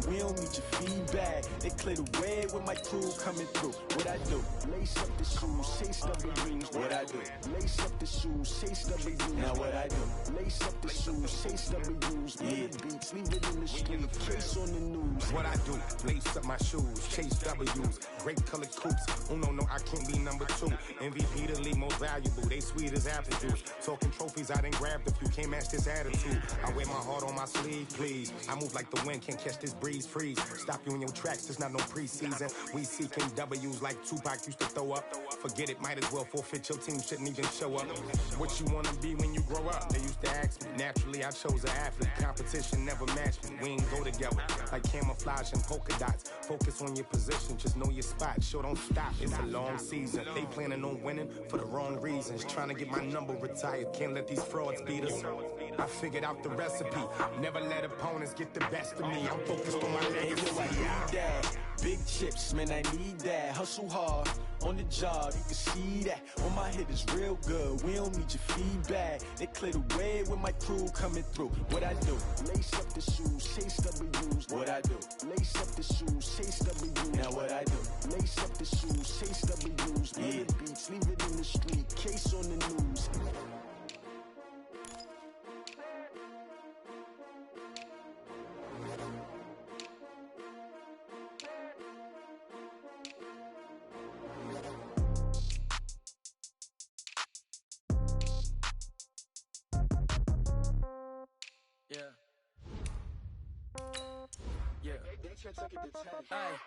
good, we don't need your feedback. They clear the way with my crew coming through. What I do? Lace up the shoes, chase W's. What I do? Lace up the shoes, chase W's. Now what I do? Lace up the shoes, chase W's. Yeah. Beats, leave it in the street, case on the news. What I do? Lace up my shoes, chase W's. Great colored coops. Oh no, I can't be number 2. MVP the league most valuable. They sweet as apple juice. Talking trophies, I done grabbed a few. Can't match this attitude. I wear my heart on my sleeve, please. I move like the wind, can't catch this breeze. Freeze. Stop you in your tracks. There's not no preseason. We seeking W's like Tupac used to throw up. Forget it, might as well forfeit. Your team shouldn't even show up. What you wanna be when you grow up? They used to ask me. Naturally, I chose an athlete. Competition never matched me. We ain't go together like camouflage and polka dots. Focus on your position, just know your spot. Sure, don't stop. It's a long season. They planning on winning for the wrong reasons. Trying to get my number retired. Can't let these frauds beat us. I figured out the recipe. Never let opponents get the best of me. I'm focused on my legacy. Big chips, man, I need that. Hustle hard on the job, you can see that. On my hit is real good, we don't need your feedback. They clear the way with my crew coming through. What I do? Lace up the shoes, chase W's. What I do? Lace up the shoes, chase W's. Now what I do? Lace up the shoes, chase W's. Yeah. Beats, leave it in the street, case on the news.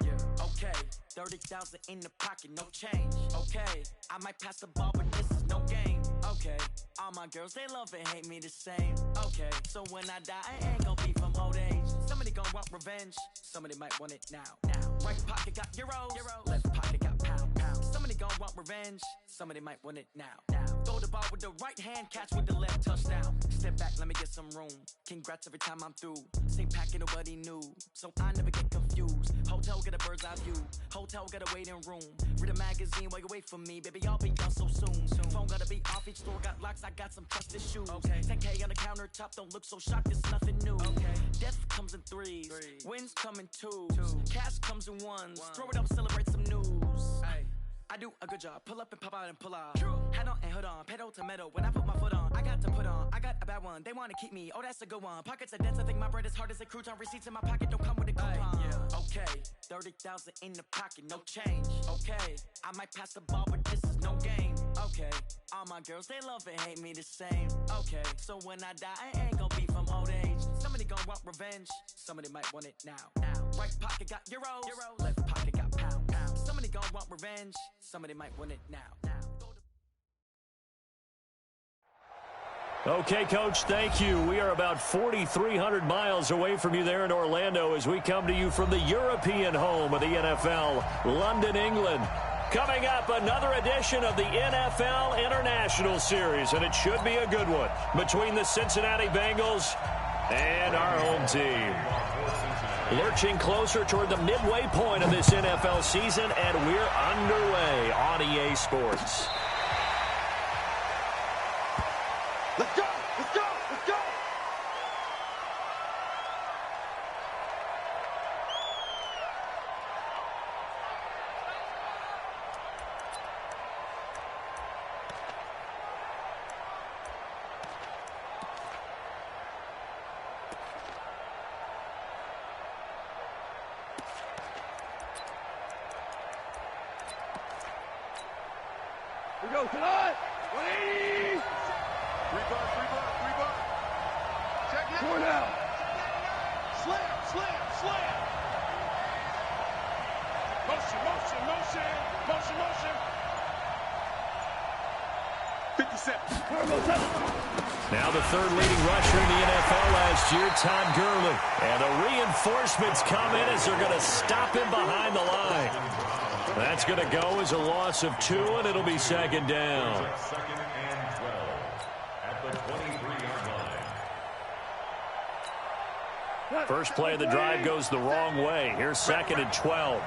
Yeah, okay, 30,000 in the pocket, no change. Okay, I might pass the ball, but this is no game. Okay, all my girls, they love and hate me the same. Okay, so when I die, I ain't gon' be from old age. Somebody gon' want revenge, somebody might want it now. Right pocket got euros, left pocket got pound. Somebody gon' want revenge, somebody might want it now. Throw the ball with the right hand, catch with the left, touchdown. Step back, let me get some room. Congrats every time I'm through. Same packet, nobody knew, so I never get confused. Hotel get a bird's eye view, hotel get a waiting room. Read a magazine while you wait for me, baby, I'll be done so soon. Phone gotta be off, each store got locks, I got some trusted shoes. 10K on the countertop, don't look so shocked, it's nothing new. Death comes in threes, wins come in twos, cash comes in ones. Throw it up, celebrate some news. I do a good job, pull up and pop out and pull out. Head on and hood on, pedal to metal. When I put my foot on, I got to put on. I got a bad one, they wanna keep me, oh that's a good one. Pockets are dense, I think my bread is hard as a crouton. Receipts in my pocket don't come with a coupon. Okay, 30,000 in the pocket, no change. Okay, I might pass the ball, but this is no game. Okay, all my girls, they love and hate me the same. Okay, so when I die, I ain't gon' be from old age. Somebody gon' want revenge, somebody might want it now. Right pocket got euros, left pocket got pound. Somebody gon' want revenge, somebody might want it now. Okay, Coach, thank you. We are about 4,300 miles away from you there in Orlando as we come to you from the European home of the NFL, London, England. Coming up, another edition of the NFL International Series, and it should be a good one between the Cincinnati Bengals and our home team. Lurching closer toward the midway point of this NFL season, and we're underway on EA Sports. Let's go! Let's go! Let's go! We go tonight! 180! Three bar. Check it. Four down. Slam. Motion. 57. Now the third leading rusher in the NFL last year, Todd Gurley. And the reinforcements come in as they're going to stop him behind the line. That's going to go as a loss of 2, and it'll be second down. Second and 12 at the 23-yard line. First play of the drive goes the wrong way. Here's second and 12.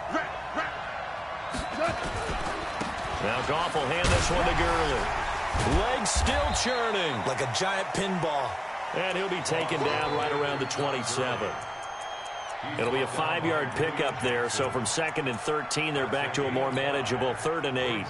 Now Goff will hand this one to Gurley. Legs still churning. Like a giant pinball. And he'll be taken down right around the 27. It'll be a 5-yard pickup there, so from 2nd and 13, they're back to a more manageable 3rd and 8.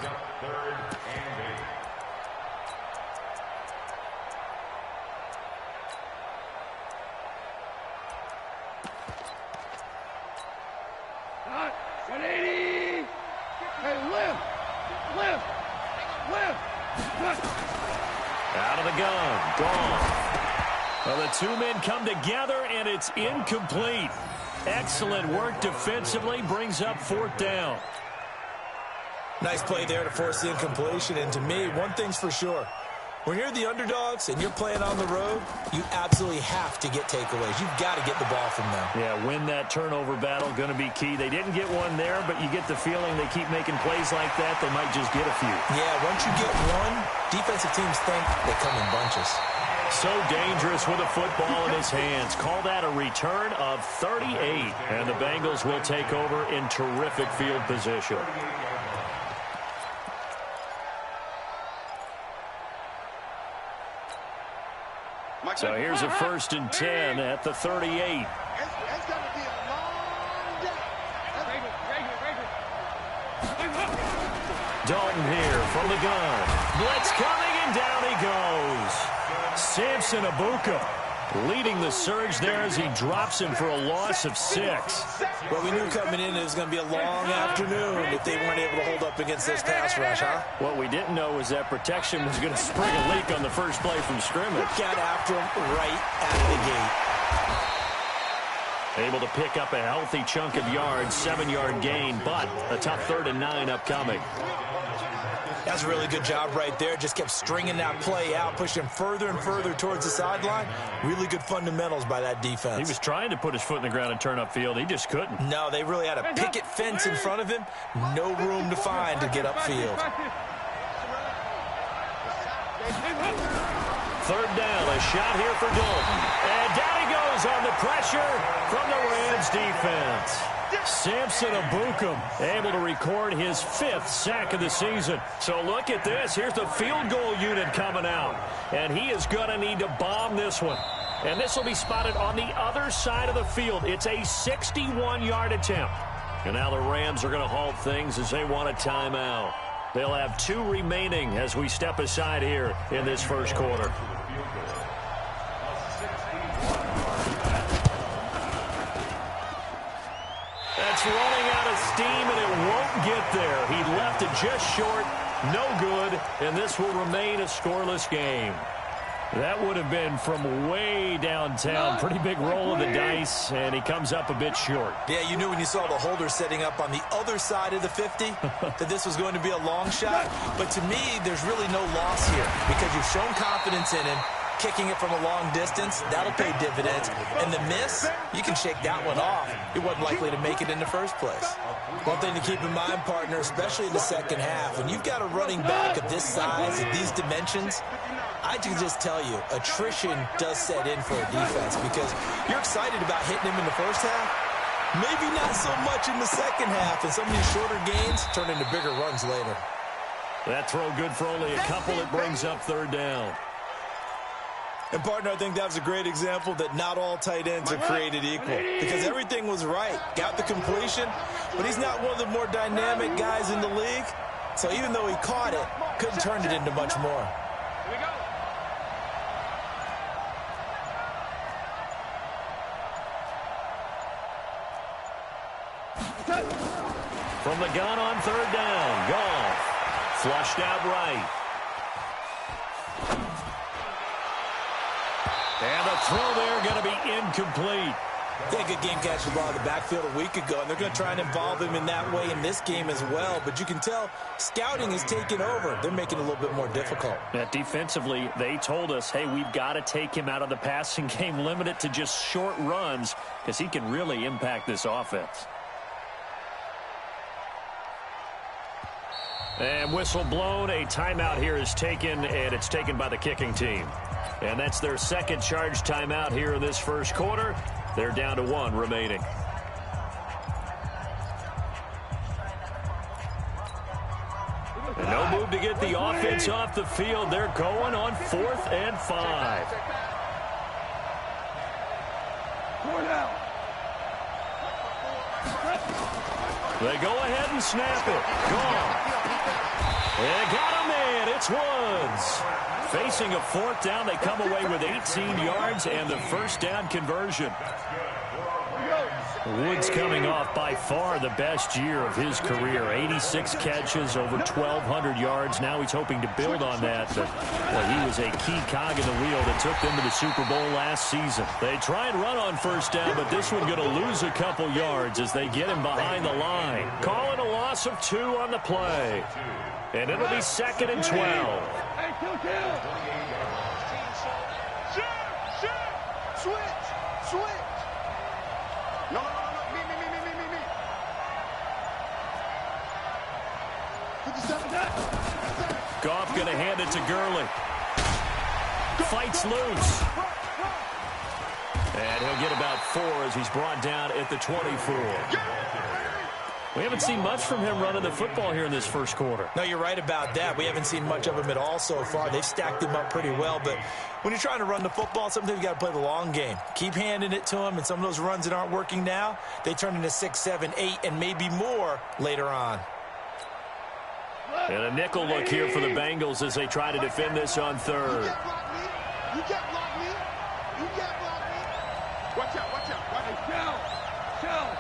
Out of the gun, gone. Well, the two men come together, and it's incomplete. Excellent work defensively, brings up 4th down. Nice play there to force the incompletion, and to me, one thing's for sure. When you're the underdogs and you're playing on the road, you absolutely have to get takeaways. You've got to get the ball from them. Yeah, win that turnover battle, going to be key. They didn't get one there, but you get the feeling they keep making plays like that, they might just get a few. Yeah, once you get one, defensive teams think they come in bunches. So dangerous with a football in his hands. Call that a return of 38. And the Bengals will take over in terrific field position. So here's a 1st and 10 at the 38. It's going to be a long day. Dalton here from the gun. Blitz coming, and down he goes. Samson Abuka leading the surge there as he drops him for a loss of 6. Well, we knew coming in it was going to be a long afternoon if they weren't able to hold up against this pass rush, huh? What we didn't know was that protection was going to spring a leak on the first play from scrimmage. Got after him right out of the gate. Able to pick up a healthy chunk of yards, 7-yard gain, but a tough 3rd and 9 upcoming. That's a really good job right there. Just kept stringing that play out, pushing further and further towards the sideline. Really good fundamentals by that defense. He was trying to put his foot in the ground and turn upfield. He just couldn't. No, they really had a picket fence in front of him. No room to find to get upfield. 3rd down, a shot here for Dalton. And down he goes on the pressure from the Rams defense. Samson Abuka able to record his 5th sack of the season. So look at this. Here's the field goal unit coming out. And he is going to need to bomb this one. And this will be spotted on the other side of the field. It's a 61-yard attempt. And now the Rams are going to halt things as they want a timeout. They'll have 2 remaining as we step aside here in this first quarter. That's running out of steam, and it won't get there. He left it just short, no good, and this will remain a scoreless game. That would have been from way downtown. Pretty big roll of the dice, and he comes up a bit short. Yeah, you knew when you saw the holder setting up on the other side of the 50 that this was going to be a long shot. But to me, there's really no loss here because you've shown confidence in him. Kicking it from a long distance, that'll pay dividends. And the miss, you can shake that one off. He wasn't likely to make it in the first place. One thing to keep in mind, partner, especially in the second half, when you've got a running back of this size, of these dimensions, I can just tell you, attrition does set in for a defense because you're excited about hitting him in the first half. Maybe not so much in the second half, and some of these shorter gains turn into bigger runs later. That throw good for only a couple. It brings up 3rd down. And, partner, I think that was a great example that not all tight ends are created equal because everything was right. Got the completion, but he's not one of the more dynamic guys in the league. So even though he caught it, couldn't turn it into much more. Here we go. From the gun on 3rd down, Goff flushed out right. And the throw there going to be incomplete. They had a good game catching the ball in the backfield a week ago, and they're going to try and involve him in that way in this game as well. But you can tell scouting is taking over. They're making it a little bit more difficult. Yeah, defensively, they told us, hey, we've got to take him out of the passing game, limit it to just short runs because he can really impact this offense. And whistle blown. A timeout here is taken, and it's taken by the kicking team. And that's their second charge timeout here in this first quarter. They're down to 1 remaining. And no move to get the offense off the field. They're going on 4th and 5. 4 down. They go ahead and snap it. Gone. They got a man. It's Woods. Facing a fourth down, they come away with 18 yards and the first down conversion. Woods coming off by far the best year of his career. 86 catches, over 1,200 yards. Now he's hoping to build on that. But well, he was a key cog in the wheel that took them to the Super Bowl last season. They try and run on first down, but this one's going to lose a couple yards as they get him behind the line. Calling a loss of 2 on the play. And it'll be 2nd and 12. Switch. No. Me. 57. Goff going to hand it to Gurley. Fights loose. And he'll get about 4 as he's brought down at the 24. We haven't seen much from him running the football here in this first quarter. No, you're right about that. We haven't seen much of him at all so far. They've stacked him up pretty well, but when you're trying to run the football, sometimes you got to play the long game. Keep handing it to him, and some of those runs that aren't working now, they turn into 6, 7, 8, and maybe more later on. And a nickel look here for the Bengals as they try to defend this on third. You can't block me. Watch out. Shell.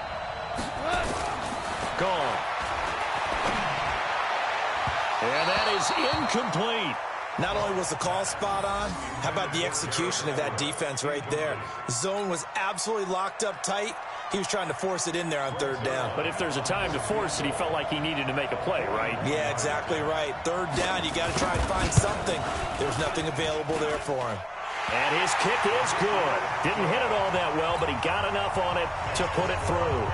Gone. And that is incomplete. Not only was the call spot on, how about the execution of that defense right there? The zone was absolutely locked up tight. He was trying to force it in there on third down. But if there's a time to force it, he felt like he needed to make a play, right? Yeah, exactly right. Third down, you got to try and find something. There's nothing available there for him. And his kick is good. Didn't hit it all that well, but he got enough on it to put it through.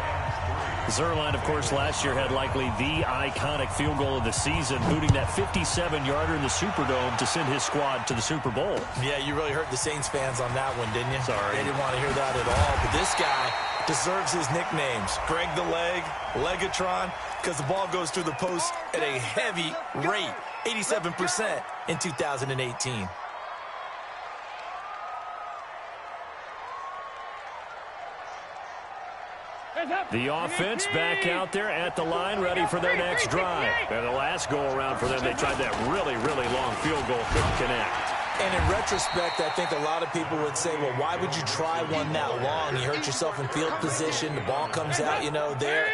Zuerlein, of course, last year had likely the iconic field goal of the season, booting that 57-yarder in the Superdome to send his squad to the Super Bowl. Yeah, you really hurt the Saints fans on that one, didn't you? Sorry. They didn't want to hear that at all. But this guy deserves his nicknames. Greg the Leg, Legatron, because the ball goes through the post at a heavy rate, 87% in 2018. The offense back out there at the line, ready for their next drive. And the last go-around for them, they tried that really, really long field goal, couldn't connect. And in retrospect, I think a lot of people would say, well, why would you try one that long? You hurt yourself in field position. The ball comes out, there.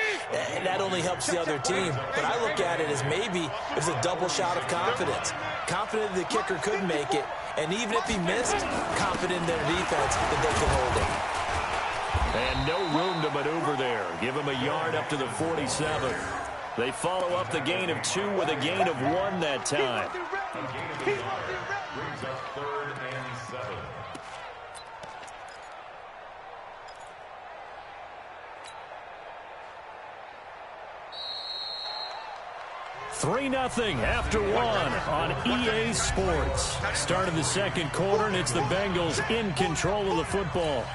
And that only helps the other team. But I look at it as maybe it was a double shot of confidence. Confident the kicker could make it. And even if he missed, confident in their defense that they can hold it. And no room to maneuver there. Give him a yard up to the 47. They follow up the gain of 2 with a gain of 1 that time. Brings up 3rd and 7. (3-0) after 1 on EA Sports. Start of the second quarter, and it's the Bengals in control of the football.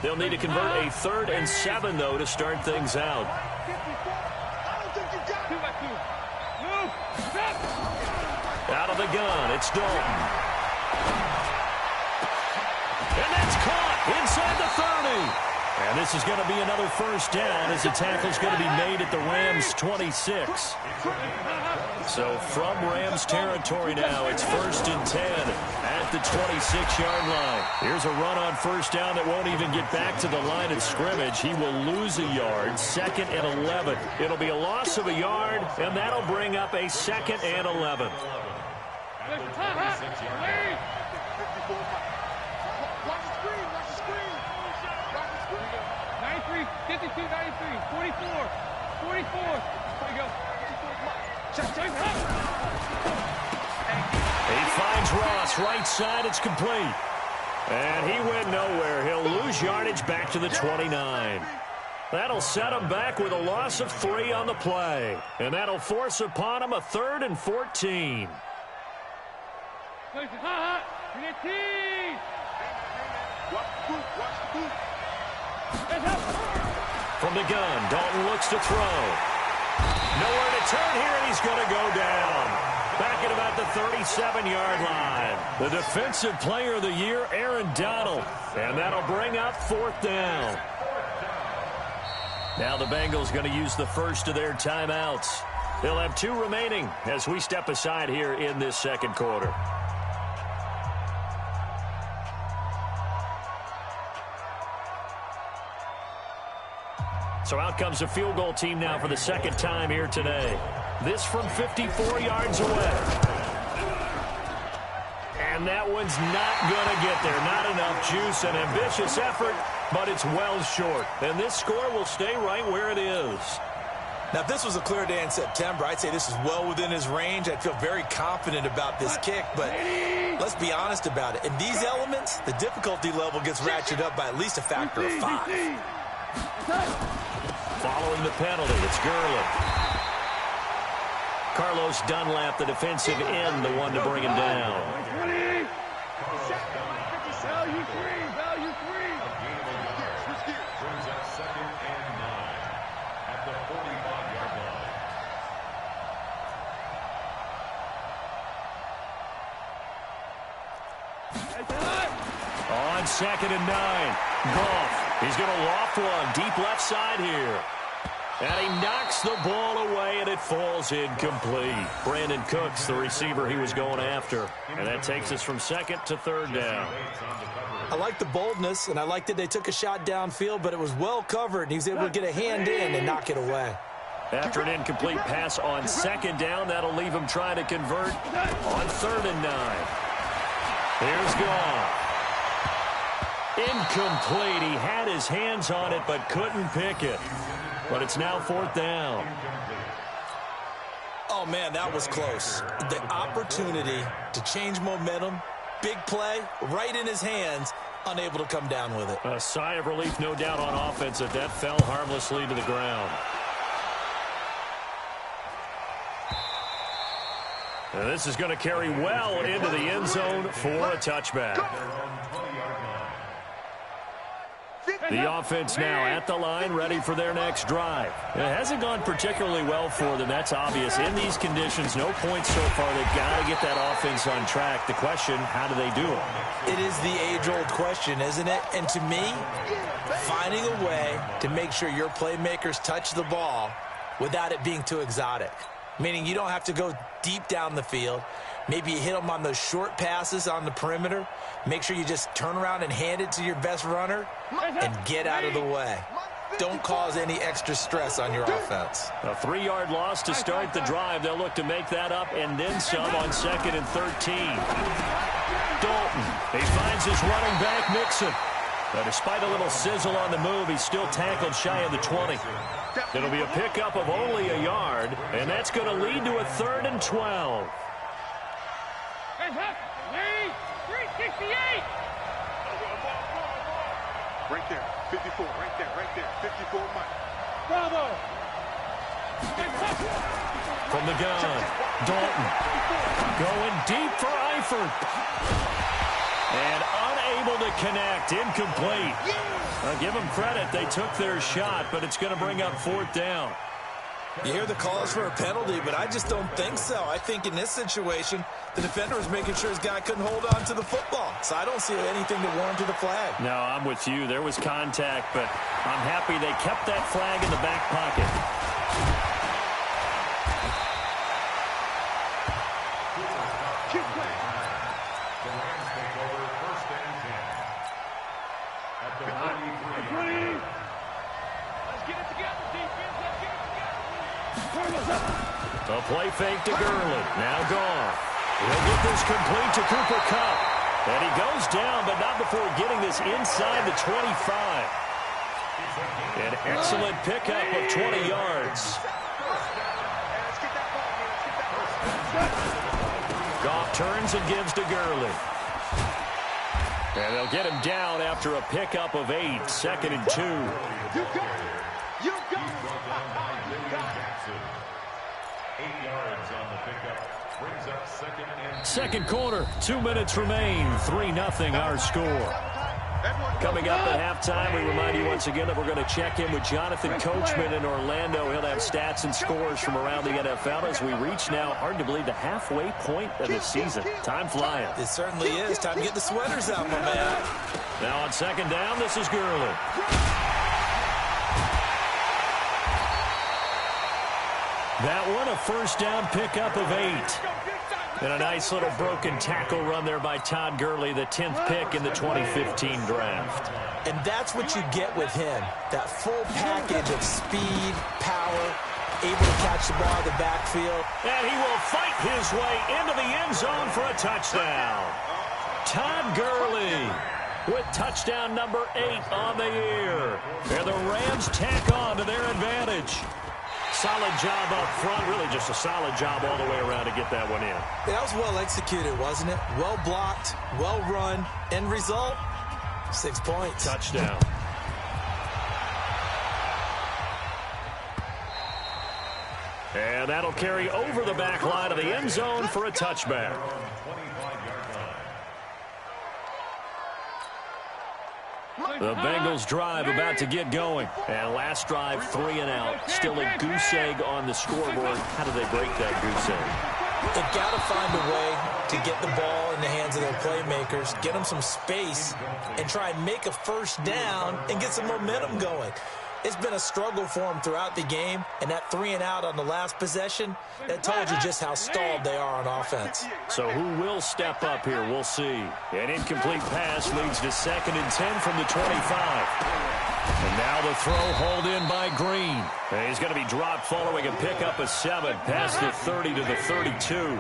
They'll need to convert a 3rd and 7, though, to start things out. Out of the gun, it's Dalton. And that's caught inside the 30. And this is going to be another first down as the tackle's going to be made at the Rams' 26. So from Rams territory now, it's 1st and 10 at the 26-yard line. Here's a run on first down that won't even get back to the line of scrimmage. He will lose a yard, 2nd and 11. It'll be a loss of a yard, and that'll bring up a 2nd and 11. He finds Ross right side. It's complete. And he went nowhere. He'll lose yardage back to the 29. That'll set him back with a loss of 3 on the play. And that'll force upon him a 3rd and 14. From the gun, Dalton looks to throw. Nowhere to turn here, and he's going to go down. Back at about the 37-yard line. The defensive player of the year, Aaron Donald. And that'll bring up 4th down. Now the Bengals going to use the first of their timeouts. They'll have 2 remaining as we step aside here in this second quarter. So out comes a field goal team now for the second time here today. This from 54 yards away. And that one's not going to get there. Not enough juice. An ambitious effort, but it's well short. And this score will stay right where it is. Now, if this was a clear day in September, I'd say this is well within his range. I'd feel very confident about this kick, but let's be honest about it. In these elements, the difficulty level gets ratcheted up by at least a factor of 5. Following the penalty, it's Gurley. Carlos Dunlap, the defensive end, the one to bring him down. Value free, value free. Brings up 2nd and 9 at the 45-yard line. On 2nd and 9, Goff. He's going to loft one deep left side here. And he knocks the ball away, and it falls incomplete. Brandon Cooks, the receiver he was going after. And that takes us from 2nd to 3rd down. I like the boldness, and I like that they took a shot downfield, but it was well covered, and he was able to get a hand in and knock it away. After an incomplete pass on 2nd down, that'll leave him trying to convert on 3rd and 9. Here's Goff. Incomplete. He had his hands on it, but couldn't pick it. But it's now 4th down. Oh, man, that was close. The opportunity to change momentum, big play, right in his hands, unable to come down with it. A sigh of relief, no doubt, on offense that fell harmlessly to the ground. And this is going to carry well into the end zone for a touchback. The offense now at the line, ready for their next drive. It hasn't gone particularly well for them. That's obvious. In these conditions, no points so far. They've got to get that offense on track. The question, how do they do it? It is the age-old question, isn't it? And to me, finding a way to make sure your playmakers touch the ball without it being too exotic. Meaning you don't have to go deep down the field. Maybe you hit them on those short passes on the perimeter. Make sure you just turn around and hand it to your best runner and get out of the way. Don't cause any extra stress on your offense. A 3-yard loss to start the drive. They'll look to make that up and then some on 2nd and 13. Dalton, he finds his running back, Mixon. But despite a little sizzle on the move, he's still tackled shy of the 20. It'll be a pickup of only a yard, and that's going to lead to a 3rd and 12. 368. Right there, 54, right there, 54, Mike. Bravo. From the gun, Dalton going deep for Eifert. And unable to connect, incomplete. I'll give them credit, they took their shot, but it's going to bring up 4th down. You hear the calls for a penalty, but I just don't think so. I think in this situation, the defender was making sure his guy couldn't hold on to the football. So I don't see anything to warrant the flag. No, I'm with you. There was contact, but I'm happy they kept that flag in the back pocket. A play fake to Gurley. Now Goff. He'll get this complete to Cooper Kupp. And he goes down, but not before getting this inside the 25. An excellent pickup of 20 yards. Goff turns and gives to Gurley. And they'll get him down after a pickup of 8. 2nd and 2. You got it. You got it. 8 yards on the pickup. Brings up 2nd and 2. Second quarter, 2 minutes remain. 3-0 our score. Coming up at halftime, we remind you once again that we're going to check in with Jonathan Coachman in Orlando. He'll have stats and scores from around the NFL as we reach now, hard to believe, the halfway point of the season. Time flying. It certainly is. Time to get the sweaters out, my man. Now on 2nd down, this is Gurley. That one a first down pickup of 8. And a nice little broken tackle run there by Todd Gurley, the 10th pick in the 2015 draft. And that's what you get with him, that full package of speed, power, able to catch the ball in the backfield. And he will fight his way into the end zone for a touchdown. Todd Gurley with touchdown number 8 on the year. And the Rams tack on to their advantage. Solid job up front, really just a solid job all the way around to get that one in. That was well executed, wasn't it? Well blocked, well run. End result, 6 points. Touchdown. And that'll carry over the back line of the end zone for a touchback. The Bengals drive about to get going. And last drive, 3 and out. Still a goose egg on the scoreboard. How do they break that goose egg? They've got to find a way to get the ball in the hands of their playmakers, get them some space, and try and make a first down and get some momentum going. It's been a struggle for them throughout the game, and that 3 and out on the last possession, that told you just how stalled they are on offense. So who will step up here? We'll see. An incomplete pass leads to 2nd and 10 from the 25. And now the throw hauled in by Green. And he's going to be dropped following a pickup of 7 past the 30 to the 32.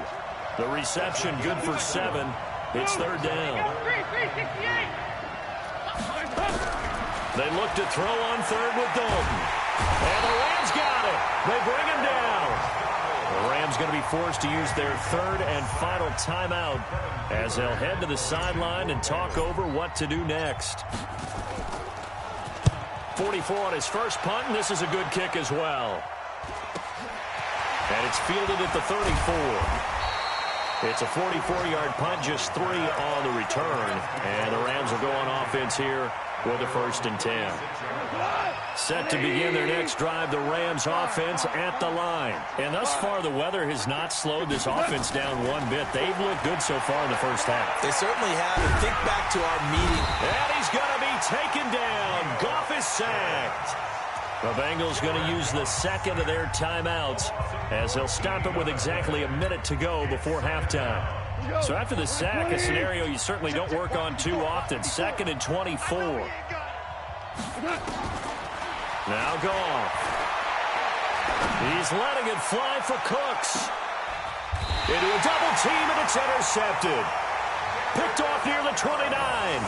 The reception good for 7. It's 3rd down. They look to throw on 3rd with Dalton. And the Rams got it. They bring him down. The Rams going to be forced to use their 3rd and final timeout as they'll head to the sideline and talk over what to do next. 44 on his first punt, and this is a good kick as well. And it's fielded at the 34. It's a 44-yard punt, just 3 on the return. And the Rams will go on offense here with a 1st and 10. Set to begin their next drive, the Rams offense at the line. And thus far, the weather has not slowed this offense down one bit. They've looked good so far in the first half. They certainly have. And think back to our meeting. And he's going to be taken down. Goff is sacked. The Bengals going to use the 2nd of their timeouts as they'll stop it with exactly a minute to go before halftime. So after the sack, a scenario you certainly don't work on too often. 2nd and 24. Now Goff. He's letting it fly for Cooks. Into a double team, and it's intercepted. Picked off near the 29.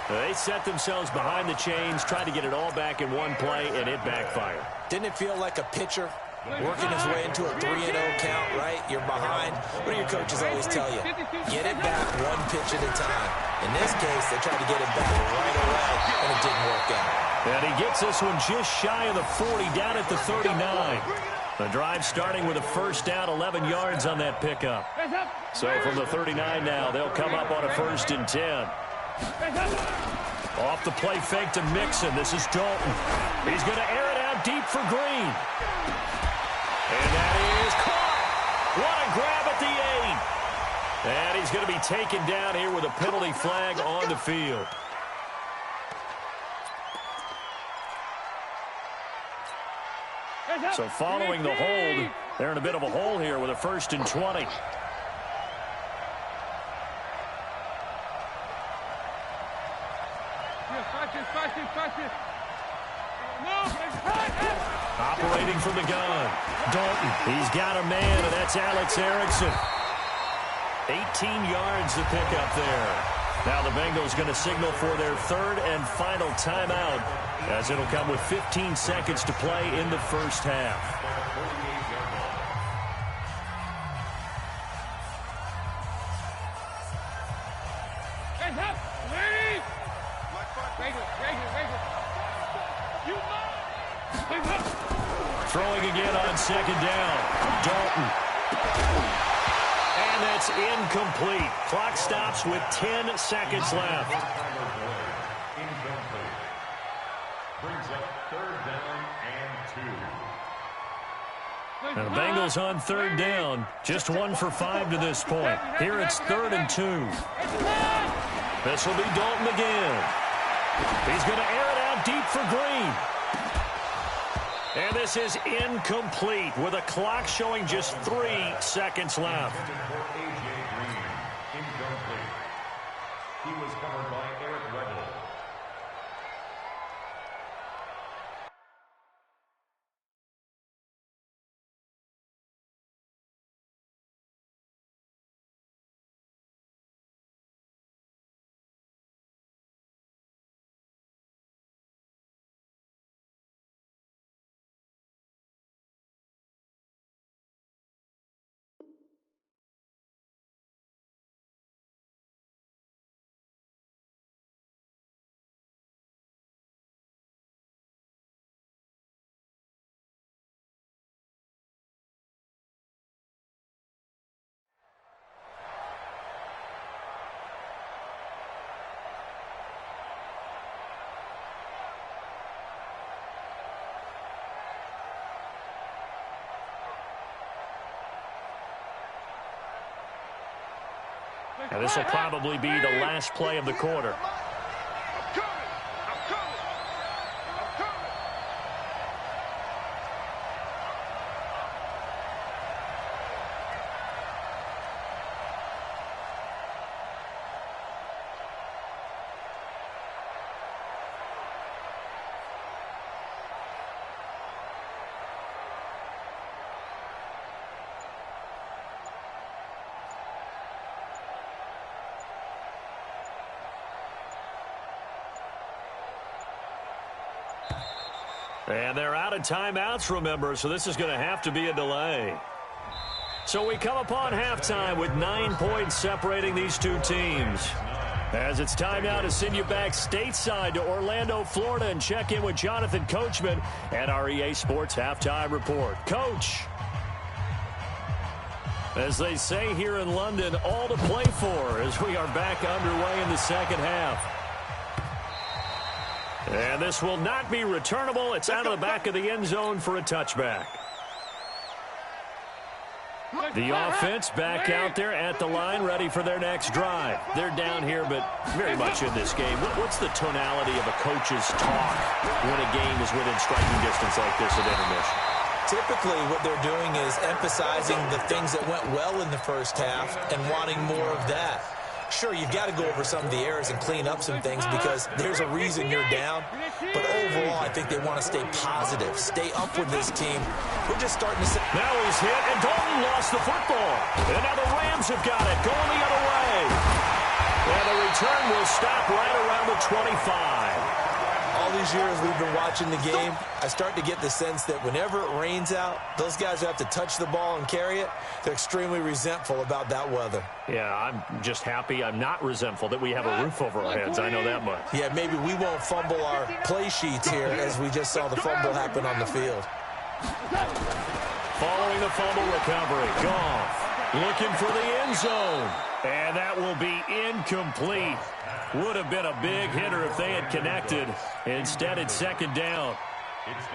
They set themselves behind the chains, tried to get it all back in one play, and it backfired. Didn't it feel like a pitcher working his way into a 3-0 count, right? You're behind. What do your coaches always tell you? Get it back one pitch at a time. In this case, they tried to get it back right away, and it didn't work out. And he gets this one just shy of the 40, down at the 39. The drive starting with a first down, 11 yards on that pickup. So from the 39 now, they'll come up on a 1st and 10. Off the play fake to Mixon. This is Dalton. He's going to air it out deep for Green. And that is caught. What a grab at the 8. And he's going to be taken down here with a penalty flag on the field. So following the hold, they're in a bit of a hole here with a 1st and 20. Operating from the gun. Dalton. He's got a man, and that's Alex Erickson. 18 yards to pick up there. Now the Bengals going to signal for their 3rd and final timeout, as it'll come with 15 seconds to play in the first half. Throwing again on 2nd down. Dalton. And that's incomplete. Clock stops with 10 seconds left. Incomplete. Brings up 3rd down and 2. And the Bengals on 3rd down. Just 1 for 5 to this point. Here it's 3rd and 2. This will be Dalton again. He's going to air it out deep for Green. And this is incomplete with a clock showing just 3 seconds left. Incomplete. He was covered by Eric Weddle. And this will probably be the last play of the quarter. And they're out of timeouts, remember, so this is going to have to be a delay. So we come upon halftime with 9 points separating these two teams. As it's time now to send you back stateside to Orlando, Florida, and check in with Jonathan Coachman and our EA Sports Halftime Report. Coach, as they say here in London, all to play for as we are back underway in the second half. And this will not be returnable. It's out of the back of the end zone for a touchback. The offense back out there at the line, ready for their next drive. They're down here, but very much in this game. What's the tonality of a coach's talk when a game is within striking distance like this at intermission? Typically, what they're doing is emphasizing the things that went well in the first half and wanting more of that. Sure, you've got to go over some of the errors and clean up some things because there's a reason you're down. But overall, I think they want to stay positive, stay up with this team. We're just starting to see. Now he's hit, and Dalton lost the football. And now the Rams have got it, going the other way. And the return will stop right around the 25. All these years we've been watching the game, I start to get the sense that whenever it rains out, those guys who have to touch the ball and carry it, they're extremely resentful about that weather. Yeah, I'm just happy I'm not resentful that we have a roof over our heads. I know that much. Yeah, maybe we won't fumble our play sheets here as we just saw the fumble happen on the field. Following the fumble recovery, Goff looking for the end zone. And that will be incomplete. Would have been a big hitter if they had connected. Instead, it's second down.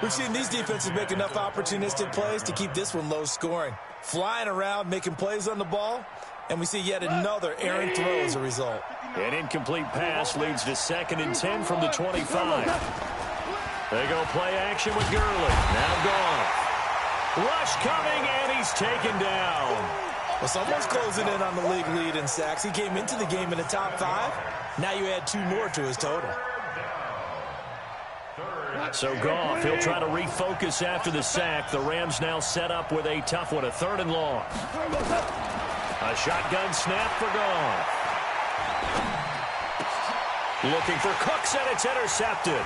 We've seen these defenses make enough opportunistic plays to keep this one low scoring. Flying around, making plays on the ball, and we see yet another errant throw as a result. An incomplete pass leads to 2nd and 10 from the 25. They go play action with Gurley. Now Goff. Rush coming, and he's taken down. Well, someone's closing in on the league lead in sacks. He came into the game in the top 5. Now you add 2 more to his total. So Goff, he'll try to refocus after the sack. The Rams now set up with a tough one, a 3rd and long. A shotgun snap for Goff. Looking for Cooks, and it's intercepted.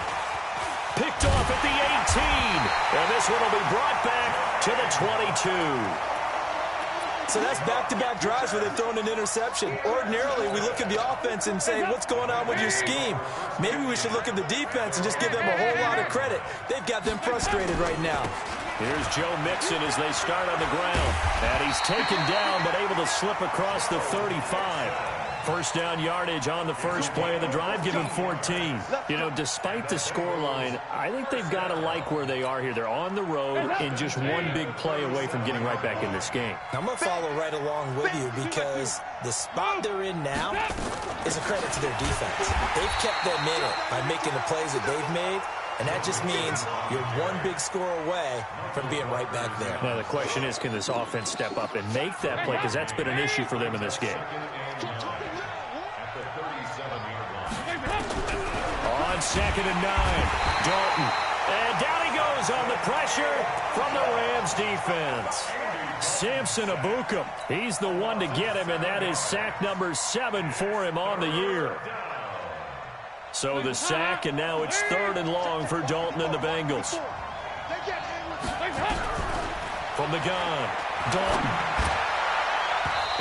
Picked off at the 18. And this one will be brought back to the 22. So that's back-to-back drives where they've thrown an interception. Ordinarily, we look at the offense and say, what's going on with your scheme? Maybe we should look at the defense and just give them a whole lot of credit. They've got them frustrated right now. Here's Joe Mixon as they start on the ground. And he's taken down, but able to slip across the 35. First down yardage on the first play of the drive, give him 14. You know, despite the scoreline, I think they've got to like where they are here. They're on the road and just one big play away from getting right back in this game. I'm going to follow right along with you because the spot they're in now is a credit to their defense. They've kept them in it by making the plays that they've made, and that just means you're one big score away from being right back there. Now, the question is, can this offense step up and make that play? Because that's been an issue for them in this game. On 2nd and 9, Dalton. And down he goes on the pressure from the Rams defense. Samson Abukum, he's the one to get him, and that is sack number 7 for him on the year. So the sack, and now it's 3rd and long for Dalton and the Bengals. From the gun, Dalton.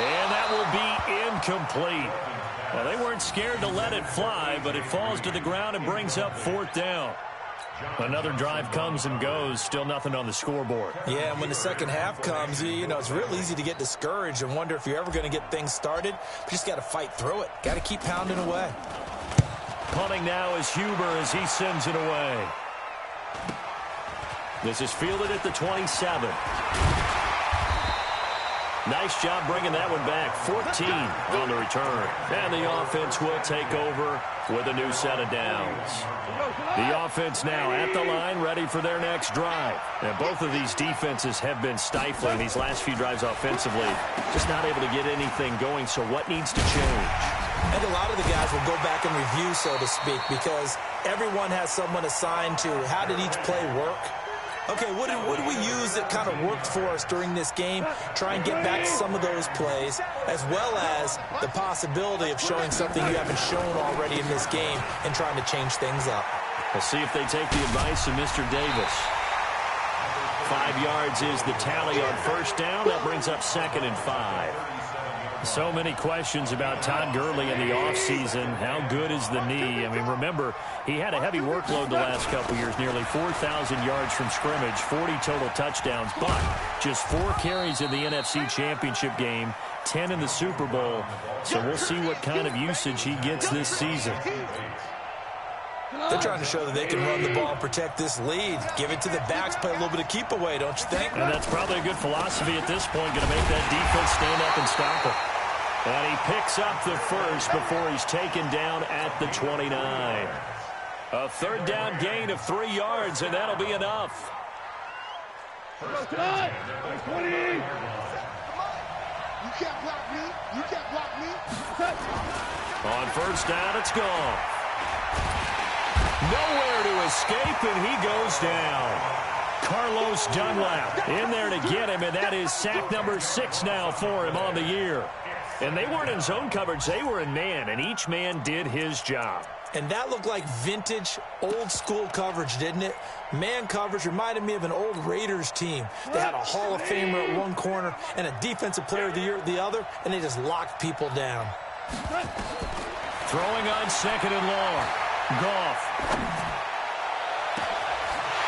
And that will be incomplete. Well, they weren't scared to let it fly, but it falls to the ground and brings up 4th down. Another drive comes and goes, still nothing on the scoreboard. Yeah, and when the second half comes, you know, it's real easy to get discouraged and wonder if you're ever going to get things started. But you just got to fight through it. Got to keep pounding away. Punting now is Huber as he sends it away. This is fielded at the 27. Nice job bringing that one back. 14 on the return. And the offense will take over with a new set of downs. The offense now at the line, ready for their next drive. And both of these defenses have been stifling these last few drives offensively. Just not able to get anything going, so what needs to change? And a lot of the guys will go back and review, so to speak, because everyone has someone assigned to how did each play work. Okay, what did we use that kind of worked for us during this game? Try and get back to some of those plays, as well as the possibility of showing something you haven't shown already in this game and trying to change things up. We'll see if they take the advice of Mr. Davis. 5 yards is the tally on 1st down. That brings up 2nd and 5. So many questions about Todd Gurley in the offseason. How good is the knee? I mean, remember, he had a heavy workload the last couple years, nearly 4,000 yards from scrimmage, 40 total touchdowns, but just 4 carries in the NFC Championship game, 10 in the Super Bowl. So we'll see what kind of usage he gets this season. They're trying to show that they can run the ball and protect this lead. Give it to the backs, play a little bit of keep away, don't you think? And that's probably a good philosophy at this point, going to make that defense stand up and stop it. And he picks up the first before he's taken down at the 29. A 3rd down gain of 3 yards, and that'll be enough. 20. You can't block me. You can't block me. On 1st down, it's gone. Nowhere to escape, and he goes down. Carlos Dunlap in there to get him, and that is sack number 6 now for him on the year. And they weren't in zone coverage. They were in man, and each man did his job. And that looked like vintage, old-school coverage, didn't it? Man coverage reminded me of an old Raiders team. They had a Hall of Famer at one corner and a Defensive Player of the Year at the other, and they just locked people down. Throwing on 2nd and long. Goff.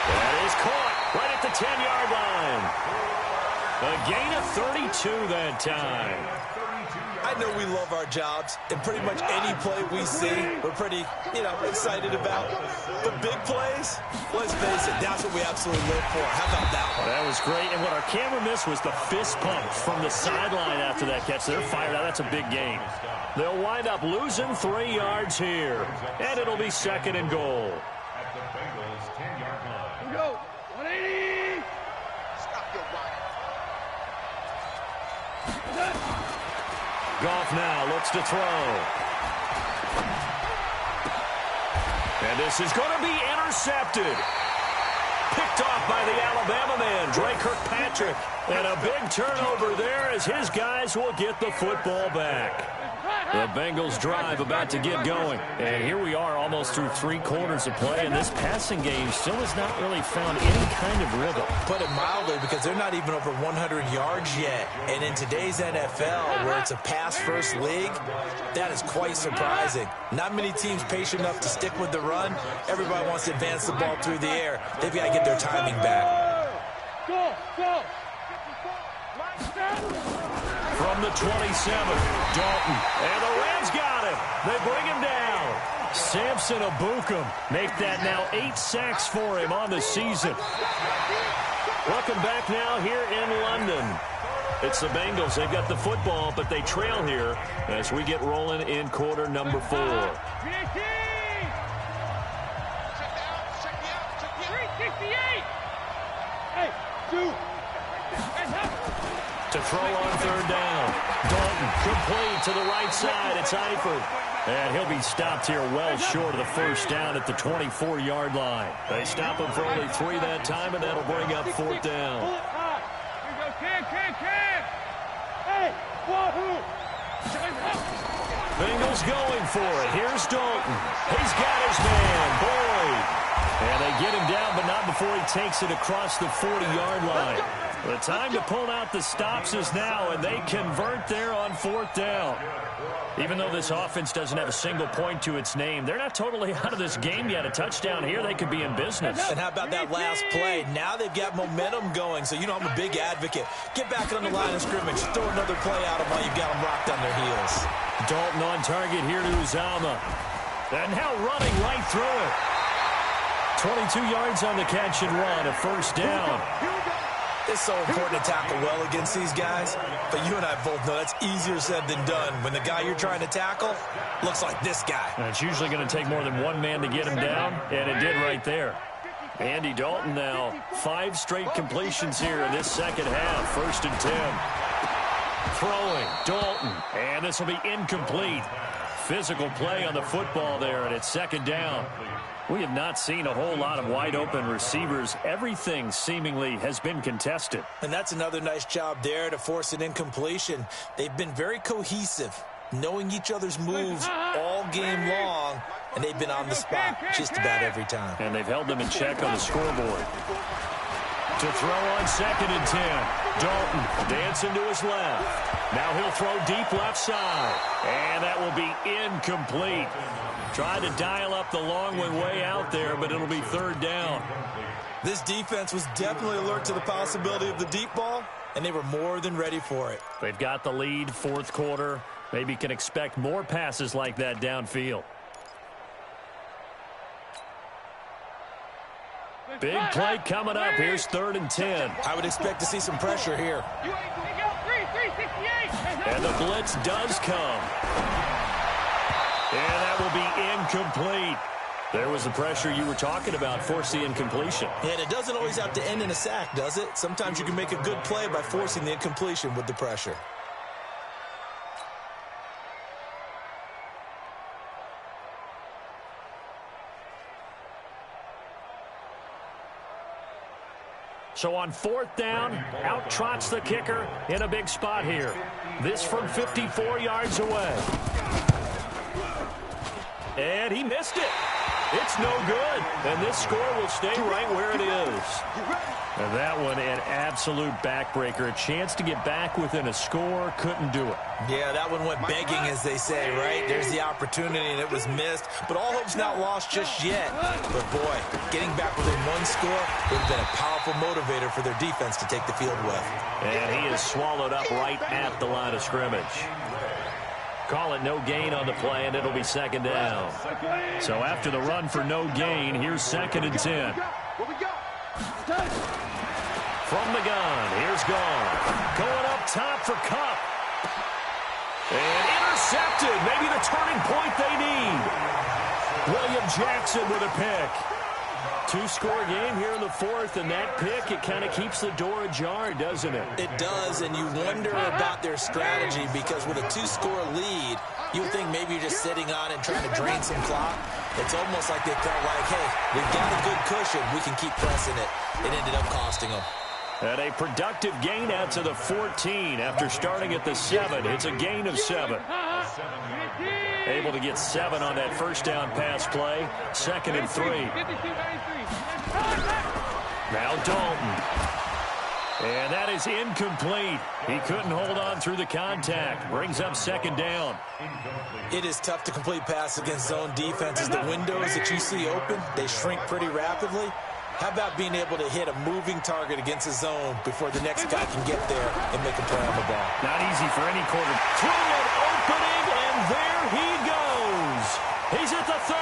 That is caught right at the 10-yard line. A gain of 32 that time. I know we love our jobs, and pretty much any play we see, we're pretty, excited about. But big plays, let's face it, that's what we absolutely live for. How about that one? That was great, and what our camera missed was the fist pump from the sideline after that catch. They're fired out. That's a big game. They'll wind up losing 3 yards here, and it'll be 2nd and goal. At the Bengals' 10-yard line. Here we go. 180. Stop your body. Goff now looks to throw. And this is going to be intercepted. Picked off by the Alabama man, Dre Kirkpatrick. And a big turnover there as his guys will get the football back. The Bengals drive about to get going. And here we are almost through 3 quarters of play, and this passing game still has not really found any kind of rhythm. Put it mildly, because they're not even over 100 yards yet. And in today's NFL, where it's a pass-first league, that is quite surprising. Not many teams patient enough to stick with the run. Everybody wants to advance the ball through the air. They've got to get their timing back. Go, go. From the 27, Dalton. And the Rams got him. They bring him down. Samson Abukum make that now 8 sacks for him on the season. Welcome back now here in London. It's the Bengals. They've got the football, but they trail here as we get rolling in quarter number 4. To throw on third down. Dalton complete to the right side. It's Eifert. And he'll be stopped here well short of the first down at the 24-yard line. They stop him for only 3 that time, and that'll bring up fourth down. Bengals going for it. Here's Dalton. He's got his man, Boyd. And they get him down, but not before he takes it across the 40-yard line. The time to pull out the stops is now, and they convert there on fourth down. Even though this offense doesn't have a single point to its name, they're not totally out of this game yet. A touchdown here, they could be in business. And how about that last play? Now they've got momentum going, so you know I'm a big advocate. Get back on the line of scrimmage. Throw another play out of while you've got them rocked on their heels. Dalton on target here to Uzama. And now running right through it. 22 yards on the catch and run, a first down. It's so important to tackle well against these guys, but you and I both know that's easier said than done when the guy you're trying to tackle looks like this guy. And it's usually going to take more than one man to get him down, and it did right there. Andy Dalton now, 5 straight completions here in this second half, 1st and 10. Throwing, Dalton, and this will be incomplete. Physical play on the football there, and it's second down. We have not seen a whole lot of wide-open receivers. Everything seemingly has been contested. And that's another nice job there to force an incompletion. They've been very cohesive, knowing each other's moves all game long, and they've been on the spot just about every time. And they've held them in check on the scoreboard. To throw on 2nd and 10. Dalton dancing to his left. Now he'll throw deep left side. And that will be incomplete. Tried to dial up the long way out there, but it'll be 3rd down. This defense was definitely alert to the possibility of the deep ball, and they were more than ready for it. They've got the lead, 4th quarter. Maybe can expect more passes like that downfield. Big play coming up. Here's 3rd and 10. I would expect to see some pressure here. And the blitz does come. And that will be incomplete. There was the pressure you were talking about, force the incompletion. And it doesn't always have to end in a sack, does it? Sometimes you can make a good play by forcing the incompletion with the pressure. So on 4th down, out trots the kicker in a big spot here. This from 54 yards away. And he missed it. It's no good. And this score will stay right where it is. And that one, an absolute backbreaker. A chance to get back within a score. Couldn't do it. Yeah, that one went begging, as they say, right? There's the opportunity, and it was missed. But all hope's not lost just yet. But, boy, getting back within one score would have been a powerful motivator for their defense to take the field with. And he is swallowed up right at the line of scrimmage. Call it no gain on the play, and it'll be 2nd down. So after the run for no gain, here's 2nd and 10. From the gun, here's Gone. Going up top for Kupp. And intercepted. Maybe the turning point they need. William Jackson with a pick. 2-score game here in the 4th, and that pick, it kind of keeps the door ajar, doesn't it? It does, and you wonder about their strategy, because with a 2-score lead, you would think maybe you're just sitting on and trying to drain some clock. It's almost like they felt like, hey, we've got a good cushion. We can keep pressing it. It ended up costing them. And a productive gain out to the 14 after starting at the 7. It's a gain of 7. Able to get 7 on that first down pass play. 2nd and 3. Now Dalton. And that is incomplete. He couldn't hold on through the contact. Brings up 2nd down. It is tough to complete pass against zone defenses. The windows that you see open, they shrink pretty rapidly. How about being able to hit a moving target against a zone before the next guy can get there and make a play on the ball? Not easy for any quarter. Through an opening, and there he goes. He's at the 30.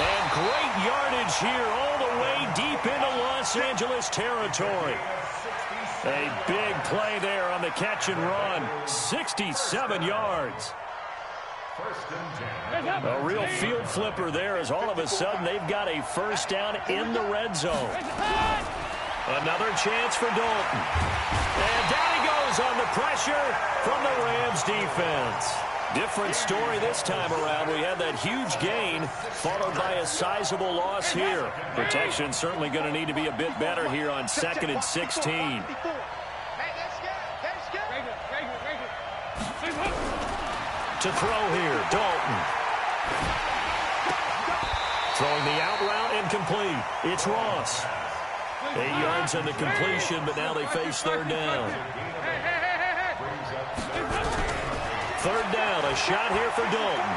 And great yardage here all the way deep into Los Angeles territory. A big play there on the catch and run. 67 yards. A real field flipper there, as all of a sudden they've got a first down in the red zone. Another chance for Dalton. And down he goes on the pressure from the Rams defense. Different story this time around. We had that huge gain followed by a sizable loss here. Protection certainly going to need to be a bit better here on 2nd and 16. To throw here, Dalton. Throwing the out route incomplete. It's Ross. 8 yards on the completion, but now they face 3rd down. 3rd down, a shot here for Dalton.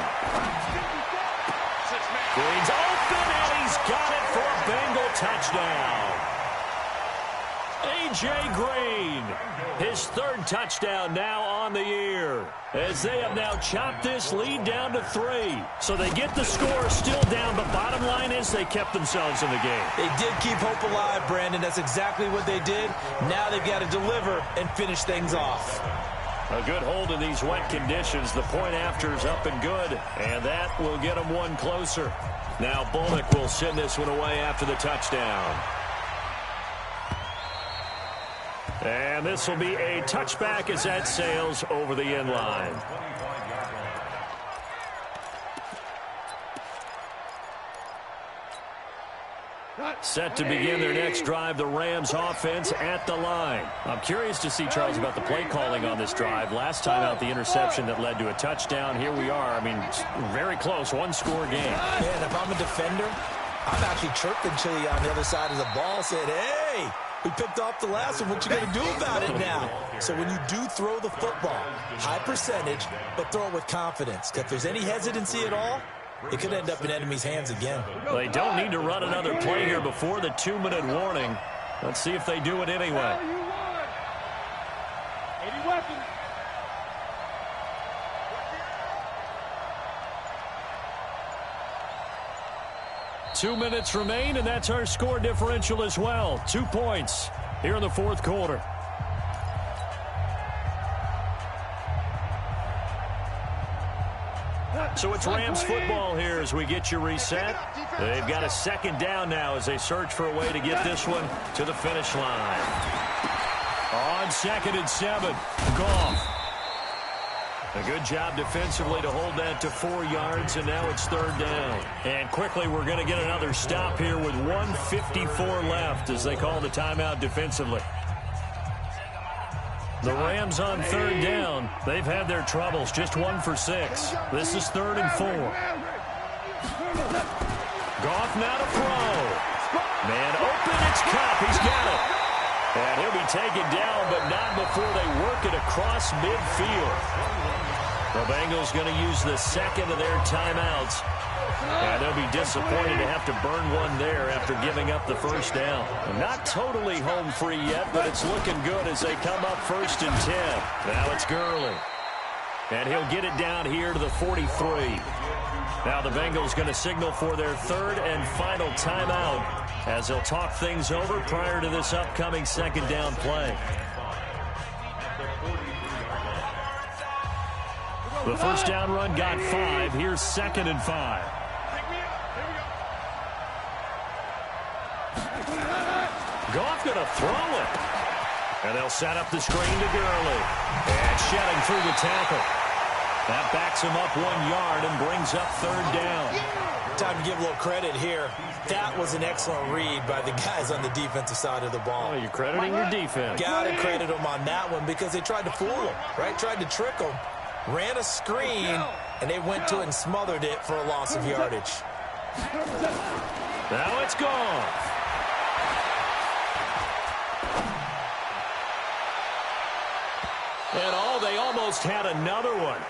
Green's open, and he's got it for a Bengal touchdown. A.J. Green, his 3rd touchdown now on the year, as they have now chopped this lead down to 3. So they get the score still down, but bottom line is they kept themselves in the game. They did keep hope alive, Brandon. That's exactly what they did. Now they've got to deliver and finish things off. A good hold in these wet conditions. The point after is up and good, and that will get them one closer. Now Bullock will send this one away after the touchdown. And this will be a touchback as that sails over the end line. Set to begin their next drive, the Rams offense at the line. I'm curious to see, Charles, about the play calling on this drive. Last time out, the interception that led to a touchdown. Here we are. I mean, very close, one-score game. Man, if I'm a defender, I'm actually chirping Chili on the other side of the ball, saying, hey, we picked off the last one. What you going to do about it now? So when you do throw the football, high percentage, but throw it with confidence. If there's any hesitancy at all, it could end up in enemy's hands again. They don't need to run another play here before the 2-minute warning. Let's see if they do it anyway. 80 weapons. Two minutes remain, and that's our score differential as well. 2 points here in the 4th quarter. So it's Rams football here as we get you reset. They've got a 2nd down now as they search for a way to get this one to the finish line. On 2nd and 7, Goff. A good job defensively to hold that to 4 yards, and now it's 3rd down. And quickly we're going to get another stop here with 1:54 left as they call the timeout defensively. The Rams on 3rd down. They've had their troubles, just 1 for 6. This is 3rd and 4. Goff now to throw. Man open, it's Kupp. He's got it. And he'll be taken down, but not before they work it across midfield. The Bengals going to use the 2nd of their timeouts. And they'll be disappointed to have to burn one there after giving up the 1st down. Not totally home free yet, but it's looking good as they come up 1st and 10. Now it's Gurley. And he'll get it down here to the 43. Now the Bengals going to signal for their 3rd and final timeout as they'll talk things over prior to this upcoming 2nd down play. The 1st down run got 5. Here's 2nd and 5. Goff going to throw it. And they'll set up the screen to Gurley. And shedding through the tackle. That backs him up 1 yard and brings up 3rd down. Time to give a little credit here. That was an excellent read by the guys on the defensive side of the ball. Oh, you're crediting your defense. Got to credit them on that one because they tried to fool him, right? Tried to trick him. Ran a screen, and they went to it and smothered it for a loss of yardage. Now it's gone. And they almost had another one.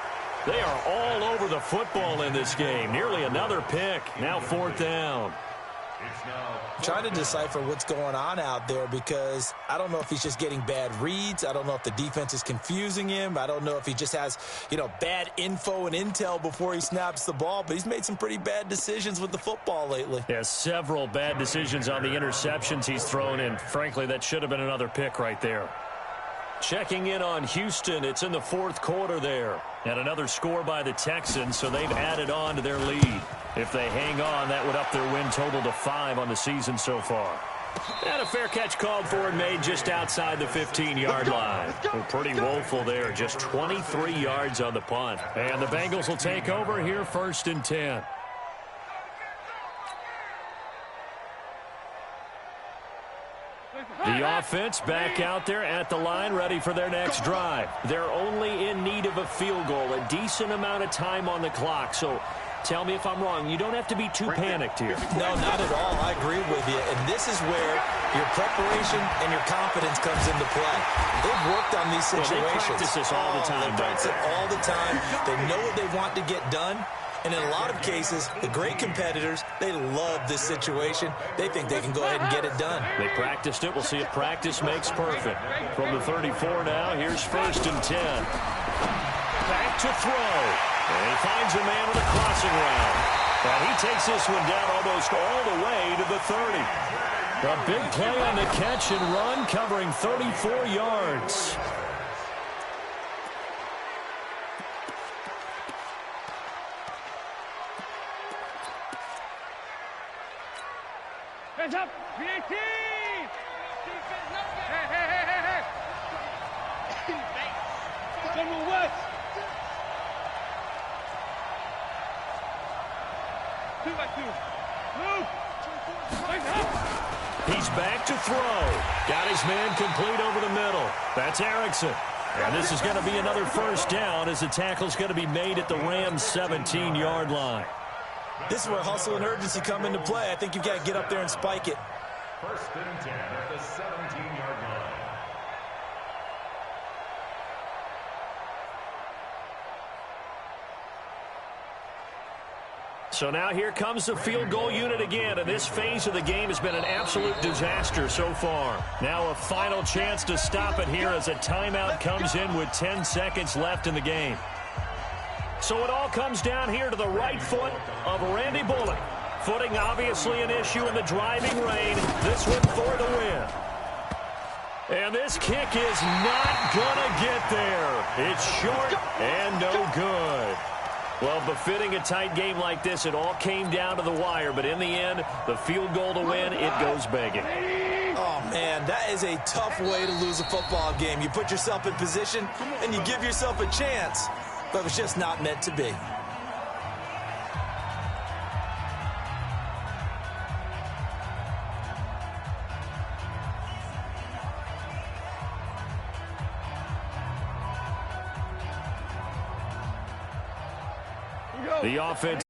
They are all over the football in this game. Nearly another pick. Now 4th down. I'm trying to decipher what's going on out there because I don't know if he's just getting bad reads. I don't know if the defense is confusing him. I don't know if he just has, bad info and intel before he snaps the ball. But he's made some pretty bad decisions with the football lately. Yeah, several bad decisions on the interceptions he's thrown in. Frankly, that should have been another pick right there. Checking in on Houston. It's in the 4th quarter there. And another score by the Texans, so they've added on to their lead. If they hang on, that would up their win total to 5 on the season so far. And a fair catch called for and made just outside the 15-yard line. Pretty woeful there, just 23 yards on the punt. And the Bengals will take over here 1st and 10. The offense back out there at the line, ready for their next drive. They're only in need of a field goal, a decent amount of time on the clock. So tell me if I'm wrong. You don't have to be too panicked here. No, not at all. I agree with you. And this is where your preparation and your confidence comes into play. They've worked on these situations. Well, they practice this all the time. They practice it all the time. They know what they want to get done. And in a lot of cases, the great competitors, they love this situation. They think they can go ahead and get it done. They practiced it. We'll see if practice makes perfect. From the 34 now, here's 1st and 10. Back to throw. And he finds a man with a crossing route. And he takes this one down almost all the way to the 30. A big play on the catch and run, covering 34 yards. Hands up! PAT! Hey, hey, hey, hey, hey! Come on, West! 2 by 2. Move! He's back to throw. Got his man complete over the middle. That's Erickson. And this is going to be another 1st down as the tackle's going to be made at the Rams' 17-yard line. This is where hustle and urgency come into play. I think you've got to get up there and spike it. 1st and 10 at the 17-yard line. So now here comes the field goal unit again, and this phase of the game has been an absolute disaster so far. Now a final chance to stop it here as a timeout comes in with 10 seconds left in the game. So it all comes down here to the right foot of Randy Bullock. Footing obviously an issue in the driving rain. This one for the win. And this kick is not going to get there. It's short and no good. Well, befitting a tight game like this, it all came down to the wire. But in the end, the field goal to win, it goes begging. Oh, man, that is a tough way to lose a football game. You put yourself in position, and you give yourself a chance. But it was just not meant to be. The offense